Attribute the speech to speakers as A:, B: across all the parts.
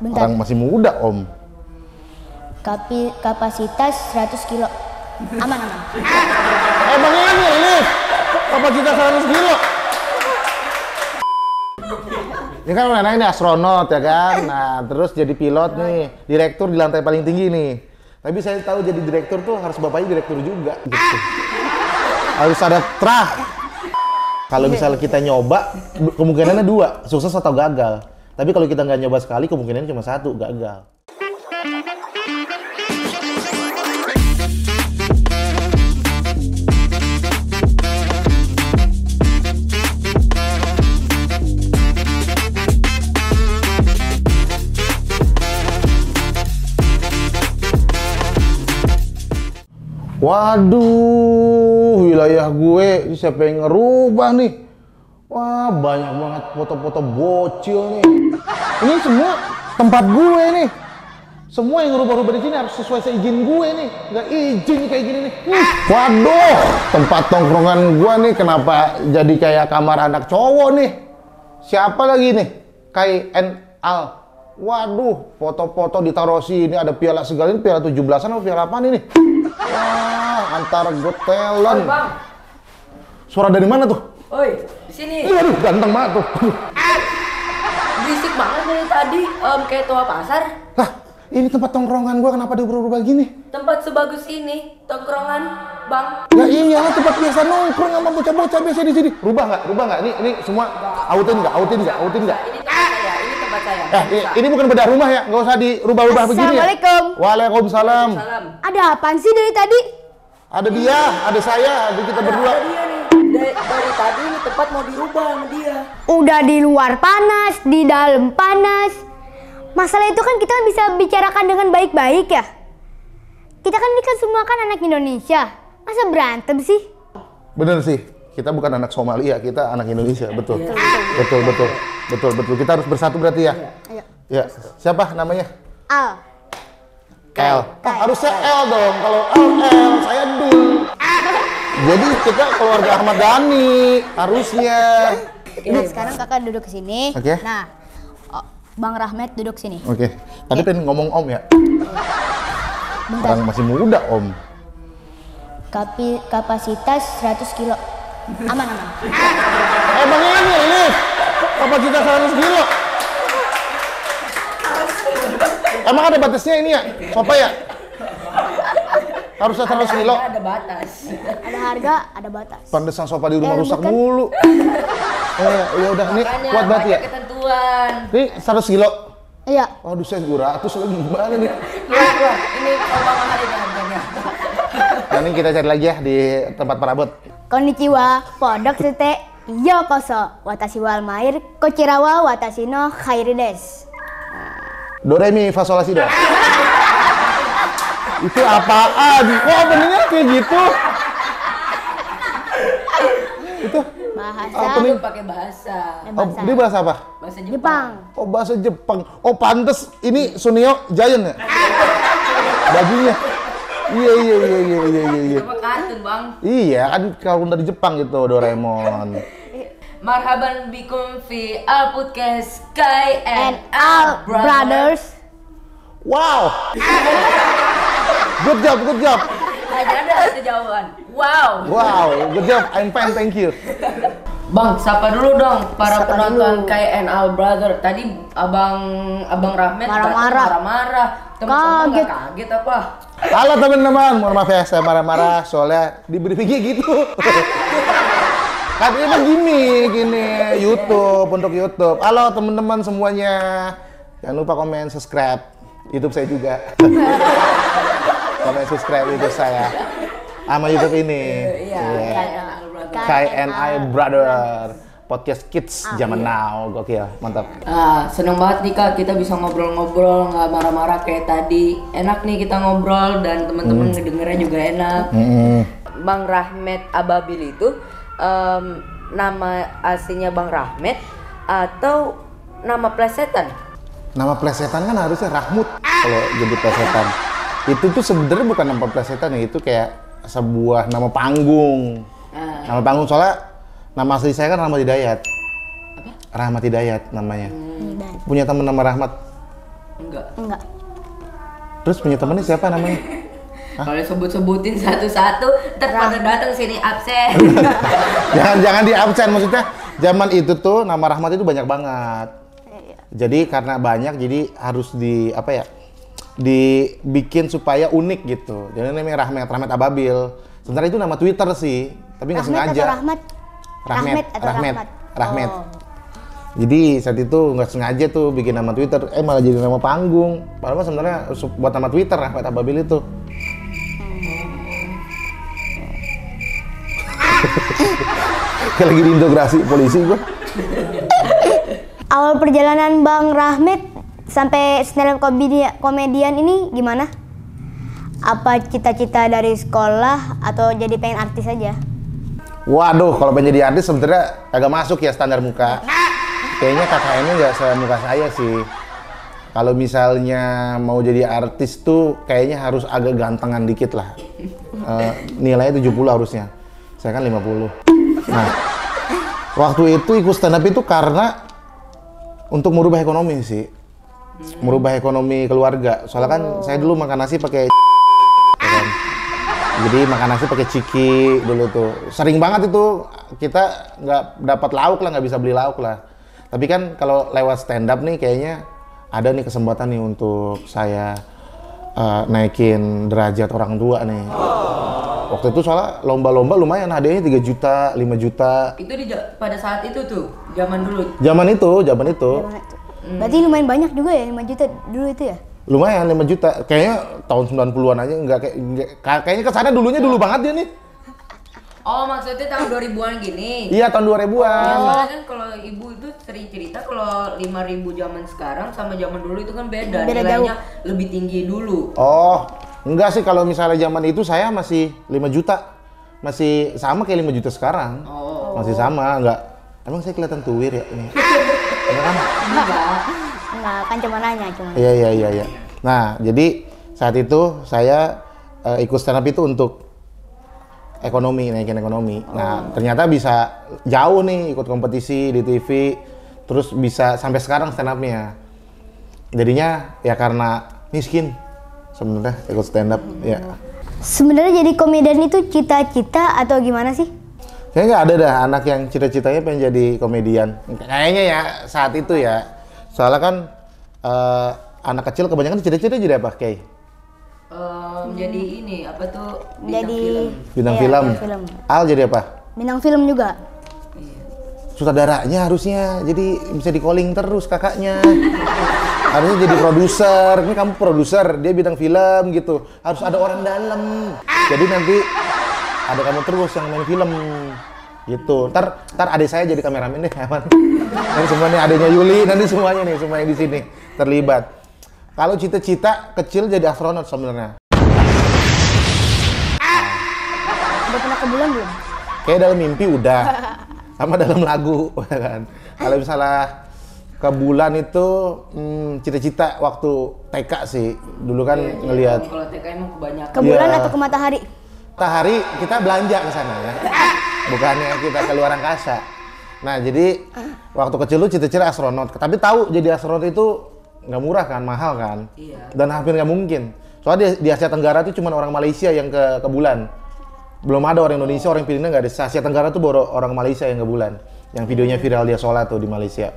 A: Bentar.
B: Orang masih muda, Om.
A: Kapasitas 100 kilo. Aman.
B: Bang ini kapasitas 100 kilo. Ini kan anak ini astronot ya kan. Nah, terus jadi pilot nih, direktur di lantai paling tinggi nih. Tapi saya tahu jadi direktur tuh harus bapaknya direktur juga gitu. Harus ada trah. Kalau misalnya kita nyoba, kemungkinannya 2, sukses atau gagal. Tapi kalau kita nggak nyoba sekali, kemungkinannya cuma 1, gagal. Waduh, wilayah gue siapa yang ngerubah nih? Wah, banyak banget foto-foto bocil nih. Ini semua tempat gue nih. Semua yang ngerubah-rubah di sini harus sesuai seizin gue nih. Nggak izin kayak gini nih. Waduh, tempat tongkrongan gue nih kenapa jadi kayak kamar anak cowok nih? Siapa lagi nih? KNL. Waduh, foto-foto ditaruh sini, ada piala segala, ini piala 17-an atau piala apa nih? Wah, antara Got Talent. Suara dari mana tuh?
C: Oi, di sini.
B: Aduh, ganteng banget tuh.
C: Berisik banget dari tadi, kayak tua pasar.
B: Lah, ini tempat tongkrongan gua kenapa diubah-ubah gini?
C: Tempat sebagus ini, tongkrongan, Bang.
B: Ya iya, tempat biasa nongkrong sama bocah-bocah biasa di sini. Rubah nggak? Ini semua outin nggak?
C: Ini tempat saya.
B: Ini bukan bedah rumah ya, nggak usah dirubah-ubah begini ya.
A: Assalamualaikum.
B: Waalaikumsalam.
A: Ada apaan sih dari tadi?
B: Ada dia, ada saya, ada kita berdua.
C: Ada dia nih. Dari tadi ini tempat mau dirubah sama dia.
A: Udah di luar panas, di dalam panas. Masalah itu kan kita bisa bicarakan dengan baik-baik ya. Kita kan ini kan semua kan anak Indonesia. Masa berantem sih?
B: Bener sih, kita bukan anak Somalia, kita anak Indonesia, betul. Betul. Kita harus bersatu berarti ya.
A: Ayo.
B: Ya, siapa namanya?
A: Al.
B: L. Harusnya L dong. Kalau L, saya Dul. Jadi kita keluarga Ahmad Dhani, harusnya.
A: Nah, sekarang kakak duduk ke sini.
B: Oke.
A: Nah, Bang Rahmat duduk sini.
B: Oke. Tadi pengen ngomong Om ya.
A: Bentar.
B: Orang masih muda Om.
A: Kapasitas 100 kilo. Aman.
B: Bang ini kapasitas 100 kilo. Emang ada batasnya ini ya? Sofa ya? Harusnya 100 kilo.
C: Ada batas.
A: Ada harga, ada batas.
B: Pantesan sofa di rumah rusak
A: bukan.
B: mulu. Ya udah nih kuat banget ya.
C: Ketentuan.
B: Nih 100 kilo.
A: Iya.
B: Waduh, saya 200 lagi gimana nih?
C: Keluar. Ini kalau mahal ini harganya.
B: Nanti kita cari lagi ya di tempat perabot.
A: Konnichiwa, podok sete yokoso. Watashi wa almair, kochirawa watashi no khairi desu.
B: Do re mi fa sol la si do. Itu apaan? Kok openingnya kayak gitu? Itu
A: Bahasa
B: apa nih?
C: Pakai bahasa.
B: Ini bahasa apa?
C: Bahasa
A: Jepang.
B: Oh, bahasa Jepang. Oh, pantes ini Sunio Giant ya? Bajunya. Iya.
C: Apa kartun, Bang?
B: Iya, kan kalau dari Jepang gitu, Doraemon.
C: Marhaban bikum fi al-podcast Kai
A: And Al Brothers.
B: Wow. Good job.
C: Hanya ada jawaban. Wow.
B: Good job. I'm fine, thank you.
C: Bang, sapa dulu dong para
A: Sapa
C: penonton
A: dulu.
C: Kai and Al Brother. Tadi Abang Rahmat marah-marah. Teman-teman nggak kaget apa?
B: Halo teman-teman, mohon maaf ya saya marah-marah soalnya diberi pikir gitu. Katanya gini YouTube untuk YouTube. Halo teman-teman semuanya, jangan lupa komen, subscribe YouTube saya juga. Komen subscribe YouTube saya sama YouTube ini.
C: Iya.
B: Kai and I Brother podcast kids zaman now, gokil, mantap.
C: Seneng banget nih Kak, kita bisa ngobrol-ngobrol, nggak marah-marah kayak tadi. Enak nih kita ngobrol dan teman-teman ngedengernya juga enak. Bang Rahmat Ababil itu nama aslinya Bang Rahmat atau nama plesetan?
B: Nama plesetan kan harusnya Rahmut kalau jadi plesetan. Itu tuh sebenarnya bukan nama plesetan ya, itu kayak sebuah nama panggung. Nama panggung soalnya nama asli saya kan Rahmat Hidayat. Apa? Rahmat Hidayat namanya. Punya teman nama Rahmat.
A: Enggak.
B: Terus punya temennya siapa namanya?
C: Kalau sebut-sebutin satu-satu, ntar pada datang sini absen.
B: Jangan di absen, maksudnya zaman itu tuh nama Rahmat itu banyak banget. Jadi karena banyak, jadi harus dibikin supaya unik gitu. Jadi namanya Rahmat Ababil. Sebenarnya itu nama Twitter sih, tapi nggak sengaja.
A: Rahmat atau Rahmat?
B: Rahmat.
A: Oh.
B: Jadi saat itu nggak sengaja tuh bikin nama Twitter, malah jadi nama panggung. Padahal sebenarnya buat nama Twitter Rahmat Ababil itu. Kayak lagi diintegrasi polisi gua.
A: Awal perjalanan Bang Rahmat sampai stand up komedian ini gimana? Apa cita-cita dari sekolah atau jadi pengen artis aja?
B: Waduh, kalau pengen jadi artis sebenarnya agak masuk ya standar muka. Kayaknya KKN-nya nggak semuka saya sih. Kalau misalnya mau jadi artis tuh kayaknya harus agak gantengan dikit lah. Nilainya 70 harusnya. Saya kan 50. Nah, waktu itu ikut stand up itu karena untuk merubah ekonomi sih. Merubah ekonomi keluarga. Soalnya kan saya dulu makan nasi pakai kan. Jadi makan nasi pakai ciki dulu tuh. Sering banget itu kita nggak dapat lauk lah, nggak bisa beli lauk lah. Tapi kan kalau lewat stand up nih kayaknya ada nih kesempatan nih untuk saya naikin derajat orang tua nih. Waktu itu soalnya lomba-lomba lumayan hadiahnya 3 juta, 5 juta.
C: Itu pada saat itu tuh, zaman dulu.
B: Zaman itu.
A: Berarti lumayan banyak juga ya 5 juta dulu itu ya?
B: Lumayan 5 juta. Kayaknya tahun 90-an aja kayaknya kesana dulunya dulu banget dia nih.
C: Oh, maksudnya tahun 2000-an gini?
B: Iya, tahun 2000-an.
C: Ya, soalnya kan kalau ibu itu sering cerita kalau 5.000 zaman sekarang sama zaman dulu itu kan beda.
A: Beda
C: Nilainya
A: jauh.
C: lebih tinggi dulu.
B: Oh, enggak sih, kalau misalnya zaman itu saya masih 5 juta. Masih sama kayak 5 juta sekarang.
C: Oh.
B: Masih sama, enggak. Emang saya kelihatan tuwir ya ini? Enggak kan?
A: Enggak, kan cuma nanya cuma.
B: Iya. Nah, jadi saat itu saya ikut stand up itu untuk naikin ekonomi. Nah, ternyata bisa jauh nih ikut kompetisi di TV, terus bisa sampai sekarang stand up-nya. Jadinya ya karena miskin sebenarnya ikut stand up ya.
A: Sebenarnya jadi komedian itu cita-cita atau gimana sih?
B: Kayaknya nggak ada dah anak yang cita-citanya pengen jadi komedian. Kayaknya ya saat itu ya. Soalnya kan anak kecil kebanyakan cita-cita jadi apa, Kay?
C: Jadi ini apa tuh?
B: Bintang
A: Iya,
B: film.
A: bintang film.
B: Al jadi apa?
A: Bintang film juga.
B: Sutradaranya harusnya, jadi bisa di calling terus kakaknya. Harusnya jadi produser. Ini kamu produser, dia bintang film gitu. Harus ada orang dalam. Jadi nanti ada kamu terus yang main film gitu. Ntar adik saya jadi kameramen deh, aman. Nanti semua nih adiknya Yuli, nanti semuanya nih, semua yang di sini terlibat. Kalau cita-cita kecil jadi astronot sebenarnya.
A: Udah pernah ke bulan belum?
B: Kayak dalam mimpi udah, sama dalam lagu kan. Kalau misalnya ke bulan itu cita-cita waktu TK sih. Dulu kan ngelihat.
C: Kalau TK emang kebanyakan.
A: Ke bulan
B: Iya.
A: atau ke matahari?
B: Matahari kita belanja ke sana ya. Bukannya kita keluar angkasa. Nah, jadi waktu kecil lu cita-cita astronot. Tapi tahu jadi astronot itu nggak murah kan, mahal kan.
C: Iya.
B: Dan hampir nggak mungkin. Soalnya di Asia Tenggara tuh cuma orang Malaysia yang ke bulan. Belum ada orang Indonesia, orang Filipina nggak ada. Asia Tenggara tuh baru orang Malaysia yang ke bulan. Yang videonya viral dia sholat tuh di Malaysia.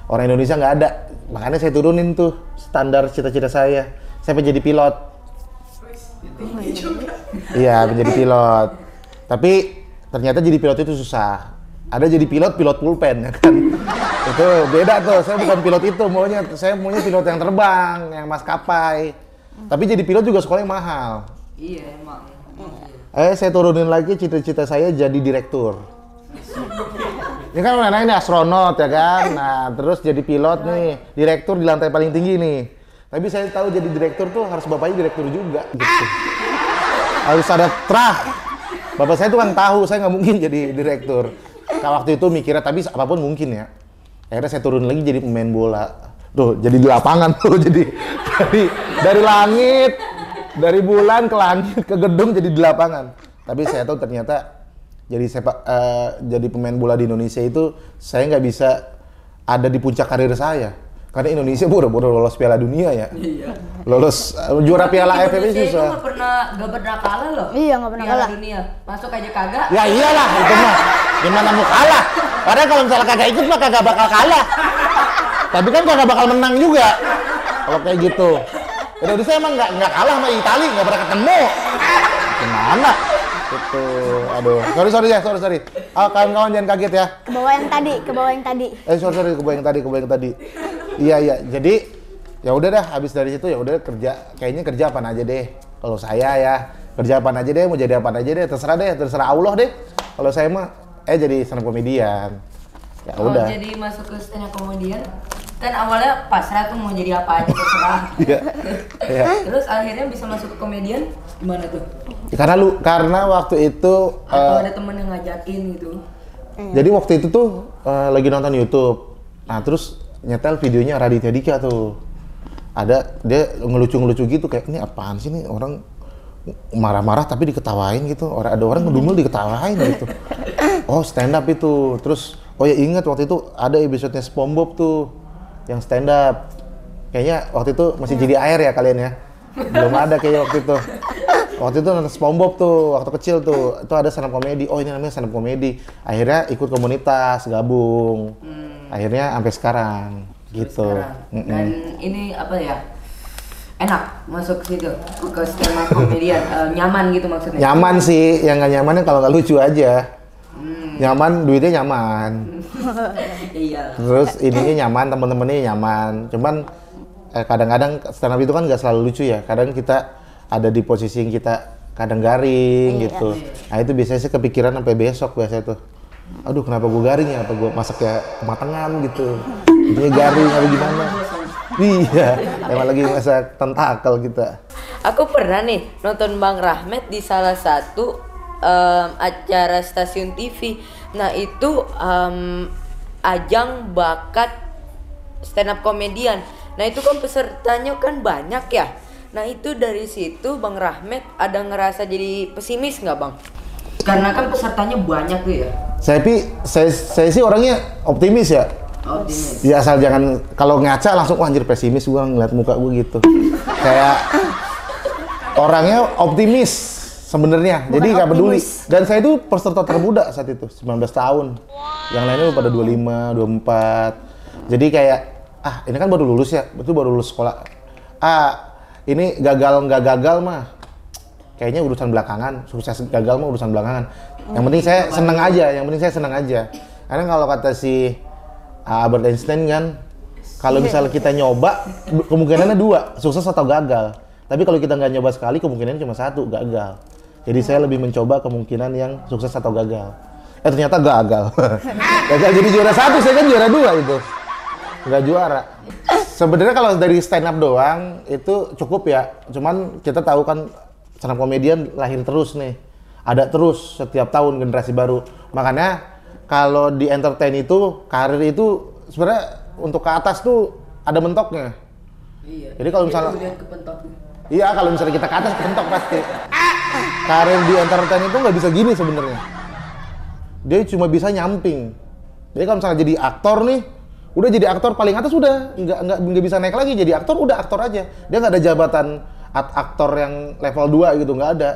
B: Orang Indonesia nggak ada. Makanya saya turunin tuh standar cita-cita saya. Saya pengen jadi pilot. Iya, menjadi pilot. Tapi ternyata jadi pilot itu susah. Ada jadi pilot pulpen ya kan. Itu beda tuh. Saya bukan pilot itu saya maunya pilot yang terbang, yang maskapai. Tapi jadi pilot juga sekolah yang mahal.
C: Iya emang.
B: Saya turunin lagi cita-cita saya jadi direktur. Ini kan anak ini astronot ya kan. Nah, terus jadi pilot nih, direktur di lantai paling tinggi nih. Tapi saya tahu jadi direktur tuh harus bapaknya direktur juga gitu. Harus ada trah. Bapak saya tuh kan tahu saya nggak mungkin jadi direktur. Nah, waktu itu mikirnya tapi apapun mungkin ya. Akhirnya saya turun lagi jadi pemain bola. Tuh, jadi di lapangan tuh jadi dari langit, dari bulan ke langit ke gedung jadi di lapangan. Tapi saya tahu ternyata jadi pemain bola di Indonesia itu saya nggak bisa ada di puncak karir saya. Karena Indonesia buru-buru lolos Piala Dunia ya.
C: Iya.
B: Lolos juara Piala AFF
C: Indonesia itu
B: susah.
C: nggak pernah kalah loh.
A: Iya, nggak pernah
C: Piala
A: kalah.
C: Dunia. Masuk aja kagak.
B: Ya iyalah itu mah. Gimana mau kalah? Karena kalau misalnya kagak ikut mah kagak bakal kalah. Tapi kan kagak bakal menang juga. Kalau kayak gitu. Indonesia emang nggak kalah sama Italia, nggak pernah ketemu. Gimana? Itu, aduh. Sorry. Kawan-kawan jangan kaget ya.
A: Ke bawah yang tadi, ke bawah yang tadi.
B: Sorry, ke yang tadi. Iya. Jadi ya udah dah, habis dari situ ya udah kerja. Kayaknya kerja apaan aja deh. Kalau saya ya kerja apaan aja deh, mau jadi apaan aja deh, terserah Allah deh. Kalau saya mah jadi stand up comedian. Ya udah.
C: Jadi masuk ke stand up comedian. Kan awalnya pasrah tuh mau jadi apa aja terserah.
B: Iya.
C: Terus akhirnya bisa masuk ke komedian gimana tuh?
B: Karena waktu itu
C: Atau ada temen yang ngajakin gitu?
B: jadi waktu itu tuh lagi nonton YouTube. Nah, terus nyetel videonya Raditya Dika tuh. Ada dia ngelucu-ngelucu gitu kayak ini apaan sih nih orang marah-marah tapi diketawain gitu. Ada orang ngedumel diketawain gitu. Oh, stand up itu. Terus ya ingat waktu itu ada episode-nya SpongeBob tuh yang stand up. Kayaknya waktu itu masih jadi air ya kalian ya. Belum ada kayaknya waktu itu. Waktu itu nonton SpongeBob tuh, waktu kecil tuh, itu ada stand up komedi. Oh ini namanya stand up komedi. Akhirnya ikut komunitas, gabung. Akhirnya sampai sekarang, gitu.
C: Dan ini apa ya? Enak masuk situ ke stand up komedian, nyaman gitu maksudnya?
B: Nyaman sih, yang nggak nyamannya kalau nggak lucu aja. Nyaman, duitnya nyaman.
C: Iya.
B: Terus ininya nyaman, temen-temennya nyaman. Cuman kadang-kadang stand up itu kan nggak selalu lucu ya. Kadang kita ada di posisi yang kita kadang garing gitu. Nah itu biasanya sih kepikiran sampai besok biasanya tuh. Aduh kenapa gue garing ya? Apa gue masaknya kematangan gitu? Jadinya garing apa gimana? Iya, emang lagi masak tentakel kita.
C: Aku pernah nih nonton Bang Rahmat di salah satu acara stasiun TV. Nah itu ajang bakat stand up komedian. Nah itu kan pesertanya kan banyak ya. Nah itu dari situ Bang Rahmat ada ngerasa jadi pesimis nggak Bang? Karena kan pesertanya banyak tuh ya.
B: Saya sih orangnya optimis ya.
C: Optimis.
B: Ya asal jangan kalau ngaca langsung wah anjir pesimis gua ngeliat muka gua gitu. Kayak orangnya optimis sebenarnya. Jadi nggak peduli. Dan saya itu peserta termuda saat itu, 19 tahun. Yang lainnya udah pada 25, 24. Jadi kayak ini kan baru lulus ya, betul baru lulus sekolah. Ini gagal nggak gagal mah kayaknya urusan belakangan, sukses gagal mah urusan belakangan. Yang penting saya seneng aja. Karena kalau kata si Albert Einstein kan, kalau misalnya kita nyoba, kemungkinannya 2, sukses atau gagal. Tapi kalau kita nggak nyoba sekali, kemungkinannya cuma 1, gagal. Jadi saya lebih mencoba kemungkinan yang sukses atau gagal. Ternyata gagal. Gagal jadi juara 1, saya kan juara 2 itu. Nggak juara. Sebenarnya kalau dari stand up doang itu cukup ya. Cuman kita tahu kan stand up komedian lahir terus nih. Ada terus setiap tahun generasi baru. Makanya kalau di entertain itu karir itu sebenarnya untuk ke atas tuh ada mentoknya.
C: Iya.
B: Jadi kalau misalnya
C: Iya,
B: kalau misalnya kita ke atas kepentok pasti. Karir di entertain itu nggak bisa gini sebenarnya. Dia cuma bisa nyamping. Jadi kalau misalnya jadi aktor nih, udah jadi aktor paling atas udah nggak bisa naik lagi jadi aktor, udah aktor aja. Dia nggak ada jabatan aktor yang level 2 gitu, nggak ada.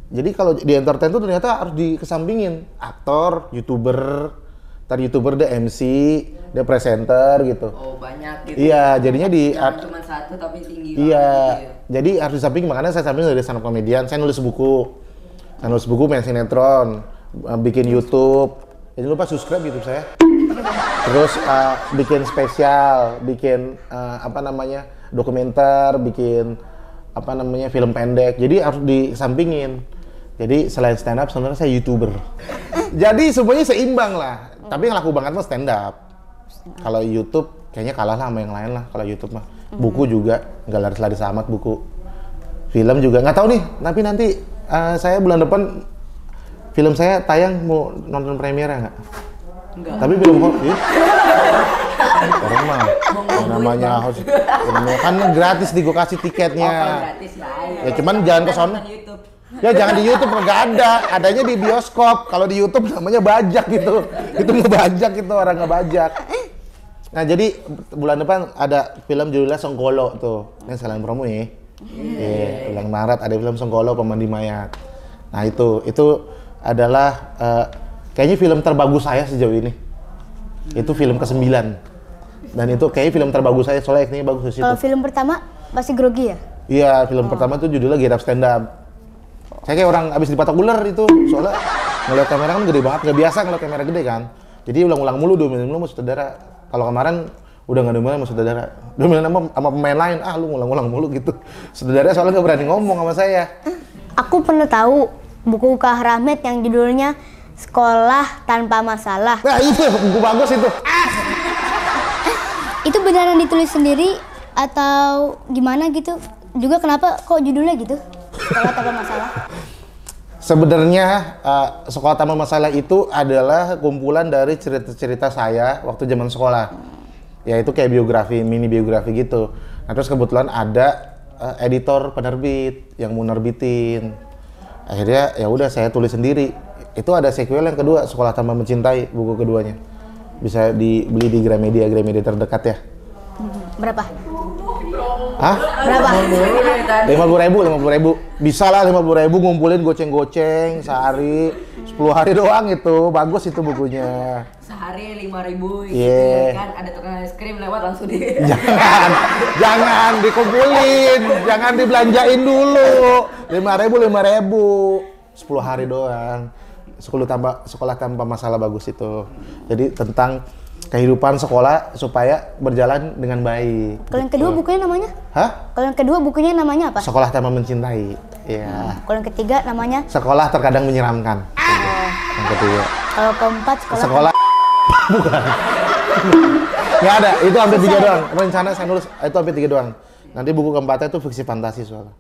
B: Jadi kalau di entertain tuh ternyata harus dikesampingin aktor, youtuber, tadi youtuber dia MC, dia presenter gitu.
C: Oh banyak gitu.
B: Iya, jadinya di
C: cuma 1 tapi tinggi.
B: iya,
C: banget gitu ya.
B: jadi harus disampingin. Makanya saya samping dari stand up komedian, saya nulis buku, main sinetron, bikin YouTube. Jangan lupa subscribe YouTube saya. Terus bikin spesial, bikin dokumenter, bikin film pendek. Jadi harus disampingin. Jadi selain stand up sebenarnya saya YouTuber. Jadi semuanya seimbang lah. Tapi yang laku banget mah stand up. Kalau YouTube kayaknya kalah lah sama yang lain lah kalau YouTube mah. Buku juga nggak laris-laris amat buku. Film juga nggak tahu nih. Tapi nanti saya bulan depan film saya tayang, mau nonton premiere nggak?
C: Enggak.
B: Tapi belum kok. Orang mah namanya harus kan gratis gue kasih tiketnya.
C: Gratis lah.
B: Ya cuman jangan ke sono. Ya jangan di YouTube, nggak ada. Adanya di bioskop. Kalau di YouTube namanya bajak gitu. Itu mau bajak itu, orang nggak bajak. Nah, jadi bulan depan ada film judulnya Songkolo tuh. Ini sekalian promo nih. Iya, bulan Maret ada film Songkolo Pemandi Mayat. Nah, itu adalah kayaknya film terbagus saya sejauh ini. Itu film ke-9. Dan itu kayaknya film terbagus saya, soalnya actingnya bagus di situ.
A: Kalau film pertama pasti grogi ya?
B: Iya, film pertama tuh judulnya Get Up Stand Up. Saya kayak orang abis dipatok ular itu, soalnya ngeliat kamera kan gede banget, nggak biasa ngeliat kamera gede kan. Jadi ulang-ulang mulu, dominan mulu sama sutradara. Kalau kemarin udah nggak dominan sama sutradara, dominan sama pemain lain. Lu ngulang-ngulang mulu gitu. Sutradara soalnya nggak berani ngomong sama saya.
A: Aku pernah tahu buku Kak Rahmat yang judulnya Sekolah Tanpa Masalah.
B: Nah itu buku bagus itu.
A: Itu beneran ditulis sendiri atau gimana gitu? Juga kenapa kok judulnya gitu? Sekolah Tanpa Masalah.
B: Sebenarnya Sekolah Tanpa Masalah itu adalah kumpulan dari cerita-cerita saya waktu zaman sekolah. Ya itu kayak biografi, mini biografi gitu. Nah terus kebetulan ada editor penerbit yang mau nerbitin. Akhirnya ya udah saya tulis sendiri. Itu ada sequel yang kedua, Sekolah Tanpa Mencintai, buku keduanya. Bisa dibeli di Gramedia terdekat ya.
A: Berapa?
B: Hah?
A: Berapa?
B: 50.000. Bisa lah 50.000 ngumpulin goceng-goceng sehari 10 hari doang itu. Bagus itu bukunya.
C: Sehari 5.000
B: Iya.
C: kan ada tukang es krim lewat langsung di
B: Jangan dikumpulin, jangan dibelanjain dulu. 5.000. 10 hari doang. Sekolah tanpa masalah bagus itu. Jadi tentang kehidupan sekolah supaya berjalan dengan baik.
A: Kalau yang kedua bukunya namanya?
B: Hah?
A: Kalau yang kedua bukunya namanya apa?
B: Sekolah Tanpa Mencintai. Iya.
A: Kalau yang ketiga namanya?
B: Sekolah Terkadang Menyeramkan. Yang ketiga.
A: Kalau keempat
B: Sekolah bukan. Nggak ada, itu hampir 3 doang. Rencana saya nulis itu hampir 3 doang. Nanti buku keempatnya itu fiksi fantasi soalnya.